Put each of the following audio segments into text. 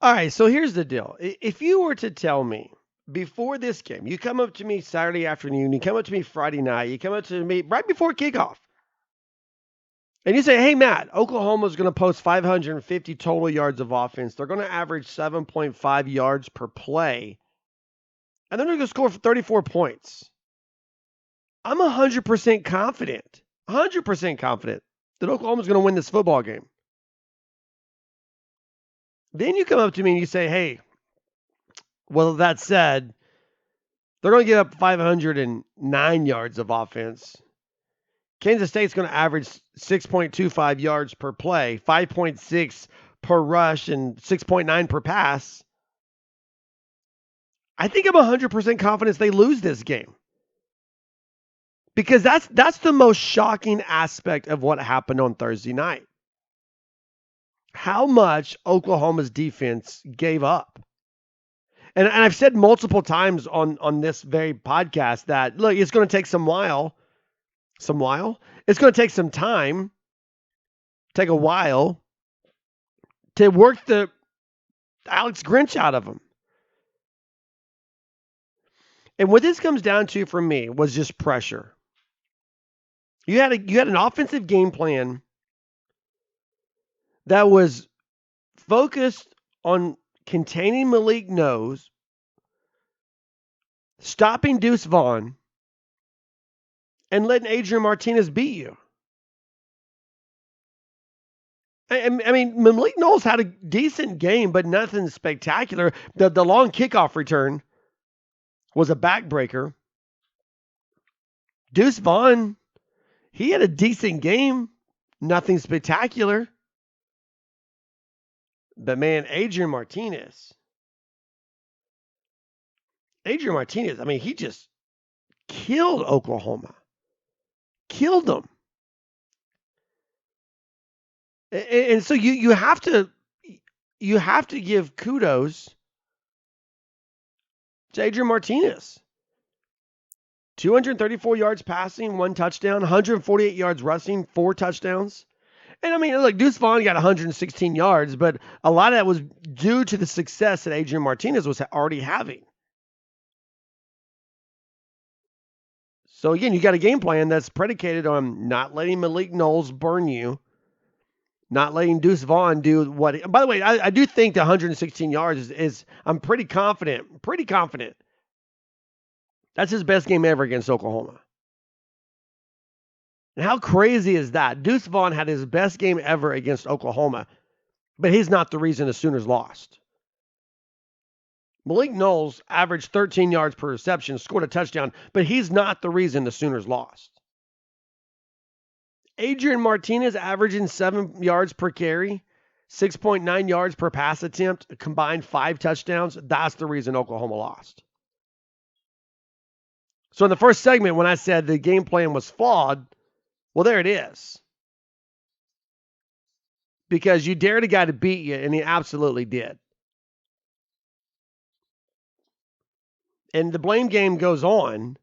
All right, so here's the deal. If you were to tell me before this game, you come up to me Saturday afternoon, you come up to me Friday night, you come up to me right before kickoff, and you say, hey, Matt, Oklahoma's going to post 550 total yards of offense. They're going to average 7.5 yards per play, and they're going to score for 34 points. I'm 100% confident, 100% confident that Oklahoma's going to win this football game. Then you come up to me and you say, hey, well, that said, they're going to give up 509 yards of offense. Kansas State's going to average 6.25 yards per play, 5.6 per rush, and 6.9 per pass. I think I'm 100% confident they lose this game. Because that's the most shocking aspect of what happened on Thursday night. How much Oklahoma's defense gave up. And I've said multiple times on this very podcast that, look, it's going to take it's going to take some time, take a while to work the Alex Grinch out of him. And what this comes down to for me was just pressure. You had an offensive game plan that was focused on containing Malik Nose, stopping Deuce Vaughn, and letting Adrian Martinez beat you. I mean, Malik Knowles had a decent game, but nothing spectacular. The long kickoff return was a backbreaker. Deuce Vaughn, he had a decent game, nothing spectacular. But man, Adrian Martinez, I mean, he just killed Oklahoma. Killed them. And so you have to give kudos to Adrian Martinez. 234 yards passing, 1 touchdown, 148 yards rushing, 4 touchdowns. And I mean, look, Deuce Vaughn got 116 yards, but a lot of that was due to the success that Adrian Martinez was already having. So again, you got a game plan that's predicated on not letting Malik Knowles burn you, not letting Deuce Vaughn do what. By the way, I do think the 116 yards is I'm pretty confident. Pretty confident. That's his best game ever against Oklahoma. And how crazy is that? Deuce Vaughn had his best game ever against Oklahoma, but he's not the reason the Sooners lost. Malik Knowles averaged 13 yards per reception, scored a touchdown, but he's not the reason the Sooners lost. Adrian Martinez averaging 7 yards per carry, 6.9 yards per pass attempt, a combined 5 touchdowns. That's the reason Oklahoma lost. So in the first segment, when I said the game plan was flawed, well, there it is. Because you dared a guy to beat you, and he absolutely did. And the blame game goes on.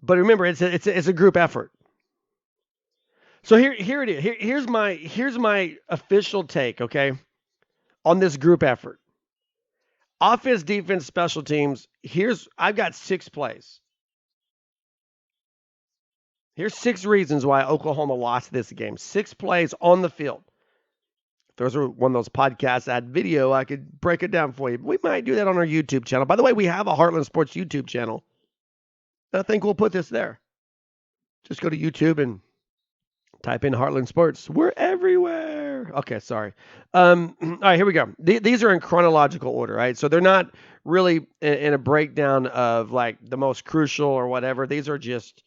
But remember, it's a group effort. So here it is. Here's my official take, okay, on this group effort. Offense, defense, special teams. I've got 6 plays. Here's 6 reasons why Oklahoma lost this game. 6 plays on the field. If those are one of those podcasts that had video, I could break it down for you. We might do that on our YouTube channel. By the way, we have a Heartland Sports YouTube channel. I think we'll put this there. Just go to YouTube and type in Heartland Sports. We're everywhere. Okay, sorry. All right, here we go. These are in chronological order, right? So they're not really in a breakdown of like the most crucial or whatever. These are just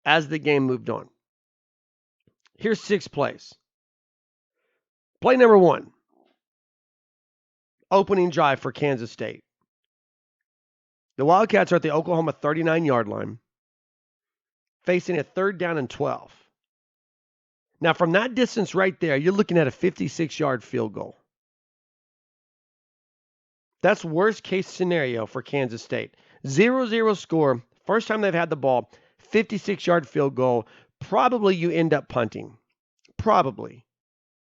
as the game moved on. Here's 6 plays. Play number 1. Opening drive for Kansas State. The Wildcats are at the Oklahoma 39-yard line, facing a 3rd down and 12. Now, from that distance right there, you're looking at a 56-yard field goal. That's worst case scenario for Kansas State. 0-0 score. First time they've had the ball. 56-yard field goal. Probably you end up punting. Probably.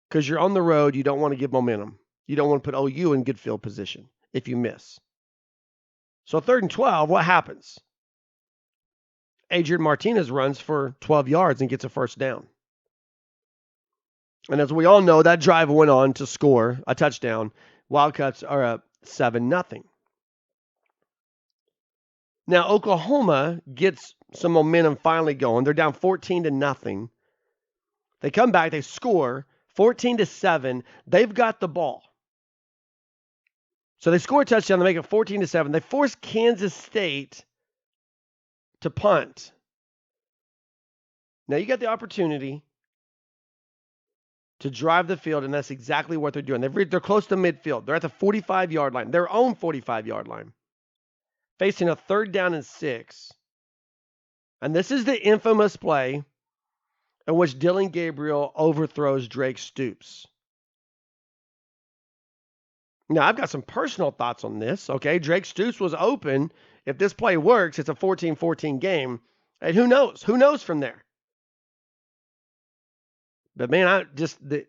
Because you're on the road, you don't want to give momentum. You don't want to put OU in good field position if you miss. So 3rd and 12, what happens? Adrian Martinez runs for 12 yards and gets a first down. And as we all know, that drive went on to score a touchdown. Wildcats are up 7-0. Now Oklahoma gets some momentum finally going. They're down 14-0. They come back, they score 14-7. They've got the ball. So they score a touchdown, they make it 14-7. They force Kansas State to punt. Now you got the opportunity to drive the field, and that's exactly what they're doing. They're close to midfield. They're at the 45-yard line, their own 45-yard line, facing a 3rd down and 6. And this is the infamous play in which Dylan Gabriel overthrows Drake Stoops. Now, I've got some personal thoughts on this, okay? Drake Stoops was open. If this play works, it's a 14-14 game. And who knows? Who knows from there? But, man, the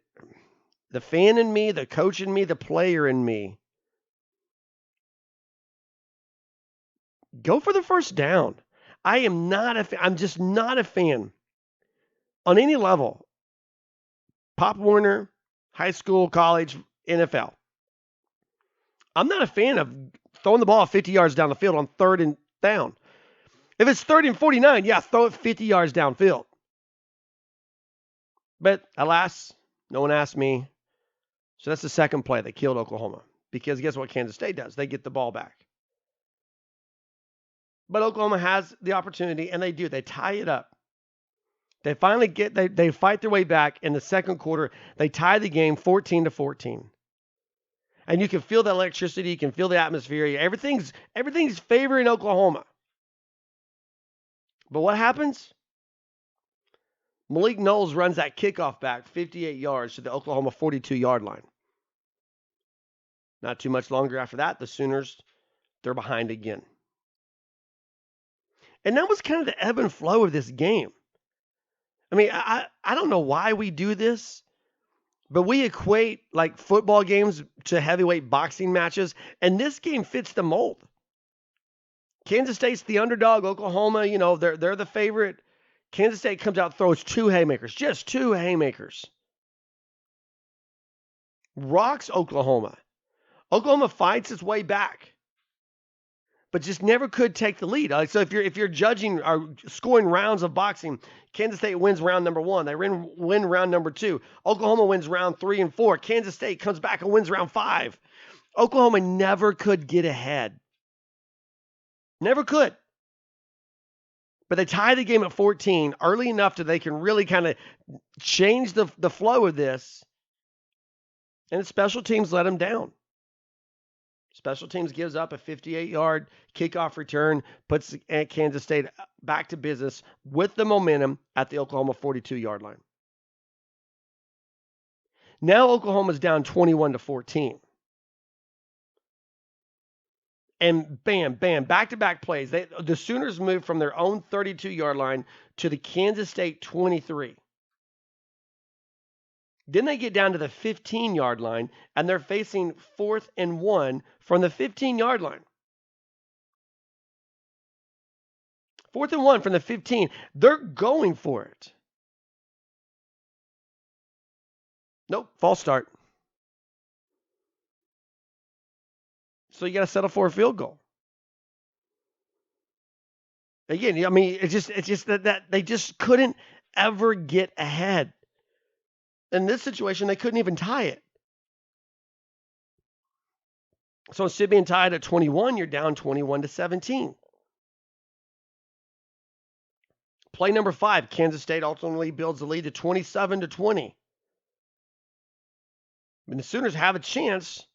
fan in me, the coach in me, the player in me, go for the first down. I'm just not a fan on any level. Pop Warner, high school, college, NFL. I'm not a fan of throwing the ball 50 yards down the field on 3rd and down. If it's 3rd and 49, yeah, throw it 50 yards downfield. But alas, no one asked me. So that's the second play that killed Oklahoma. Because guess what Kansas State does? They get the ball back. But Oklahoma has the opportunity, and they do. They tie it up. They finally they fight their way back in the second quarter. They tie the game 14-14. And you can feel the electricity. You can feel the atmosphere. Everything's favoring Oklahoma. But what happens? Malik Knowles runs that kickoff back 58 yards to the Oklahoma 42-yard line. Not too much longer after that, the Sooners, they're behind again. And that was kind of the ebb and flow of this game. I mean, I don't know why we do this, but we equate like football games to heavyweight boxing matches, and this game fits the mold. Kansas State's the underdog. Oklahoma, they're the favorite. Kansas State comes out, throws 2 haymakers, just 2 haymakers. Rocks Oklahoma. Oklahoma fights its way back, but just never could take the lead. So if you're judging or scoring rounds of boxing, Kansas State wins round number 1. They win round number 2. Oklahoma wins round 3 and 4. Kansas State comes back and wins round 5. Oklahoma never could get ahead. Never could. But they tie the game at 14 early enough that they can really kind of change the flow of this. And special teams let them down. Special teams gives up a 58-yard kickoff return, puts Kansas State back to business with the momentum at the Oklahoma 42-yard line. Now Oklahoma's down 21-14. And bam, bam, back-to-back plays. The Sooners move from their own 32-yard line to the Kansas State 23. Then they get down to the 15-yard line, and they're facing 4th and 1 from the 15-yard line. 4th and 1 from the 15. They're going for it. Nope, false start. So you got to settle for a field goal. Again, I mean, it's just that they just couldn't ever get ahead. In this situation, they couldn't even tie it. So instead of being tied at 21, you're down 21-17. Play number 5, Kansas State ultimately builds the lead to 27-20. And the Sooners have a chance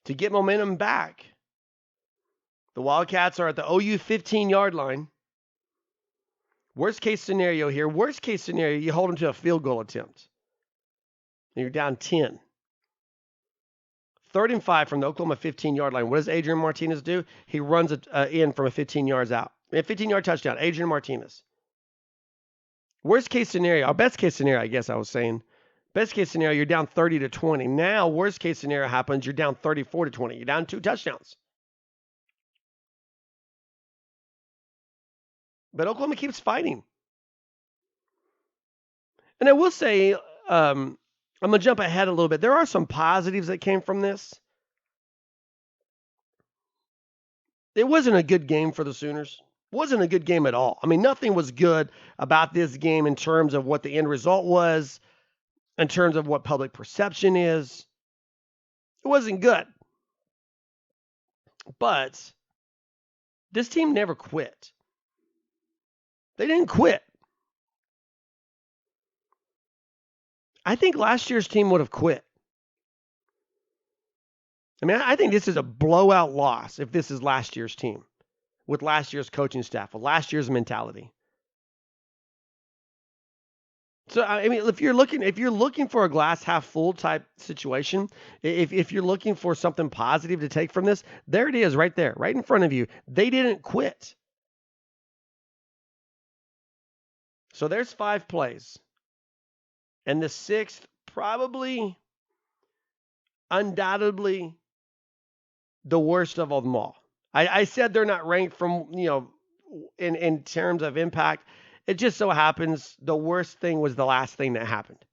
to get momentum back. The Wildcats are at the OU 15-yard line. Worst case scenario here. Worst case scenario, you hold them to a field goal attempt. And you're down 10. 3rd and 5 from the Oklahoma 15-yard line. What does Adrian Martinez do? He runs it in from a 15 yards out. A 15-yard touchdown, Adrian Martinez. Worst case scenario, or best case scenario, I guess I was saying. Best case scenario, you're down 30-20. Now, worst case scenario happens, you're down 34-20. You're down 2 touchdowns. But Oklahoma keeps fighting. And I will say, I'm going to jump ahead a little bit. There are some positives that came from this. It wasn't a good game for the Sooners. It wasn't a good game at all. I mean, nothing was good about this game in terms of what the end result was, in terms of what public perception is. It wasn't good. But this team never quit. They didn't quit. I think last year's team would have quit. I mean, I think this is a blowout loss if this is last year's team, with last year's coaching staff, with last year's mentality. So I mean, if you're looking for a glass half full type situation, if you're looking for something positive to take from this, there it is, right there, right in front of you. They didn't quit. So there's 5 plays, and the 6th probably, undoubtedly, the worst of them all. I said they're not ranked from, in terms of impact. It just so happens the worst thing was the last thing that happened.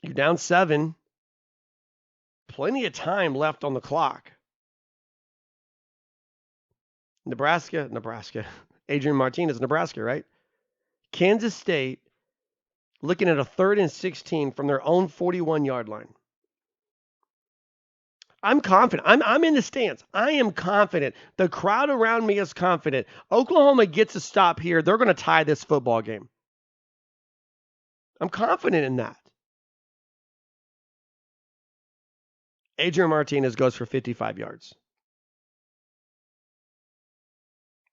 You're down 7. Plenty of time left on the clock. Nebraska. Adrian Martinez, Nebraska, right? Kansas State looking at a 3rd and 16 from their own 41-yard line. I'm confident. I'm in the stands. I am confident. The crowd around me is confident. Oklahoma gets a stop here. They're going to tie this football game. I'm confident in that. Adrian Martinez goes for 55 yards.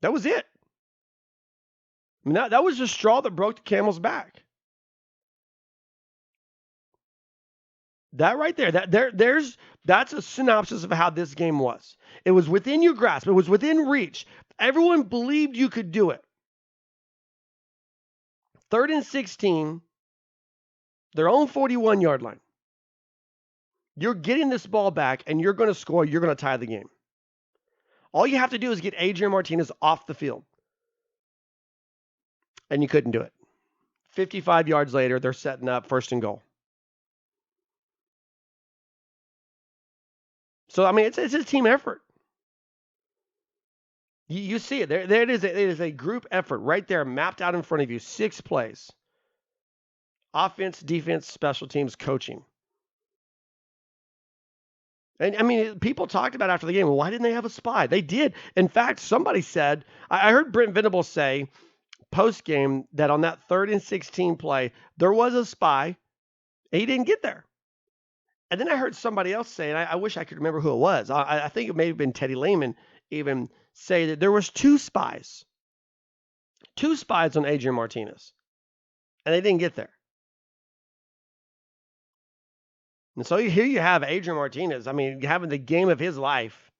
That was it. I mean, that was the straw that broke the camel's back. That right there, that's a synopsis of how this game was. It was within your grasp. It was within reach. Everyone believed you could do it. 3rd and 16, their own 41-yard line. You're getting this ball back, and you're going to score. You're going to tie the game. All you have to do is get Adrian Martinez off the field. And you couldn't do it. 55 yards later, they're setting up 1st and goal. So, I mean, it's a team effort. You see it. There it is. It is a group effort right there, mapped out in front of you. 6 plays. Offense, defense, special teams, coaching. And, I mean, people talked about after the game, well, why didn't they have a spy? They did. In fact, somebody said, I heard Brent Venables say post-game that on that 3rd and 16 play, there was a spy, and he didn't get there. And then I heard somebody else say, and I wish I could remember who it was. I think it may have been Teddy Lehman even say that there was 2 spies. 2 spies on Adrian Martinez. And they didn't get there. And so here you have Adrian Martinez. I mean, having the game of his life.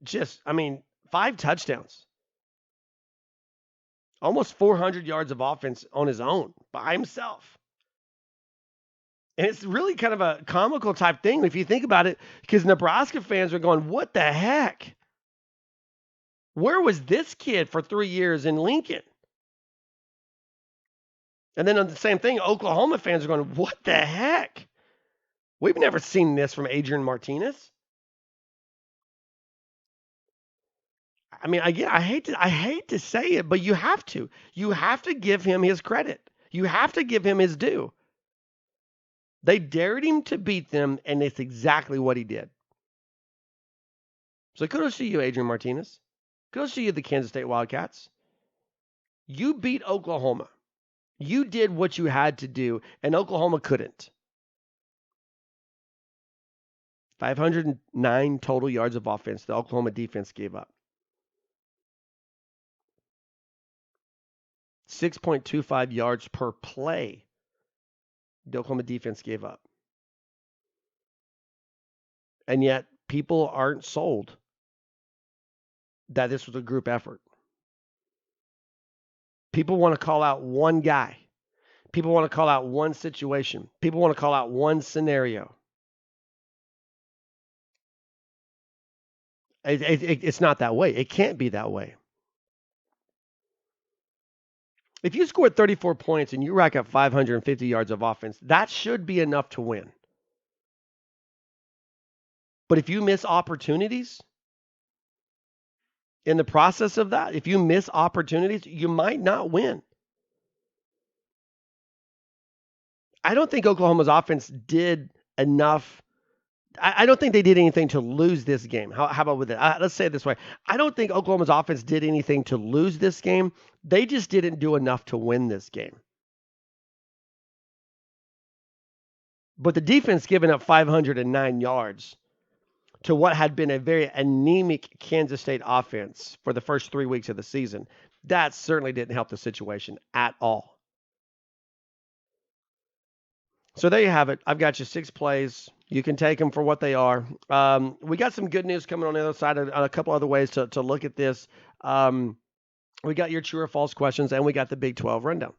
Just, I mean, 5 touchdowns. Almost 400 yards of offense on his own, by himself. And it's really kind of a comical type thing if you think about it, because Nebraska fans are going, what the heck? Where was this kid for 3 years in Lincoln? And then on the same thing, Oklahoma fans are going, what the heck? We've never seen this from Adrian Martinez. I mean, again, I hate to say it, but you have to. You have to give him his credit. You have to give him his due. They dared him to beat them, and it's exactly what he did. So kudos to you, Adrian Martinez. Kudos to you, the Kansas State Wildcats. You beat Oklahoma. You did what you had to do, and Oklahoma couldn't. 509 total yards of offense the Oklahoma defense gave up. 6.25 yards per play the Oklahoma defense gave up. And yet people aren't sold that this was a group effort. People want to call out one guy. People want to call out one situation. People want to call out one scenario. It's not that way. It can't be that way. If you scored 34 points and you rack up 550 yards of offense, that should be enough to win. But if you miss opportunities in the process of that, if you miss opportunities, you might not win. I don't think Oklahoma's offense did enough. I don't think they did anything to lose this game. How about with it? Let's say it this way. I don't think Oklahoma's offense did anything to lose this game. They just didn't do enough to win this game. But the defense giving up 509 yards to what had been a very anemic Kansas State offense for the first 3 weeks of the season, that certainly didn't help the situation at all. So there you have it. I've got you 6 plays. You can take them for what they are. We got some good news coming on the other side, on a couple other ways to look at this. We got your true or false questions, and we got the Big 12 rundown.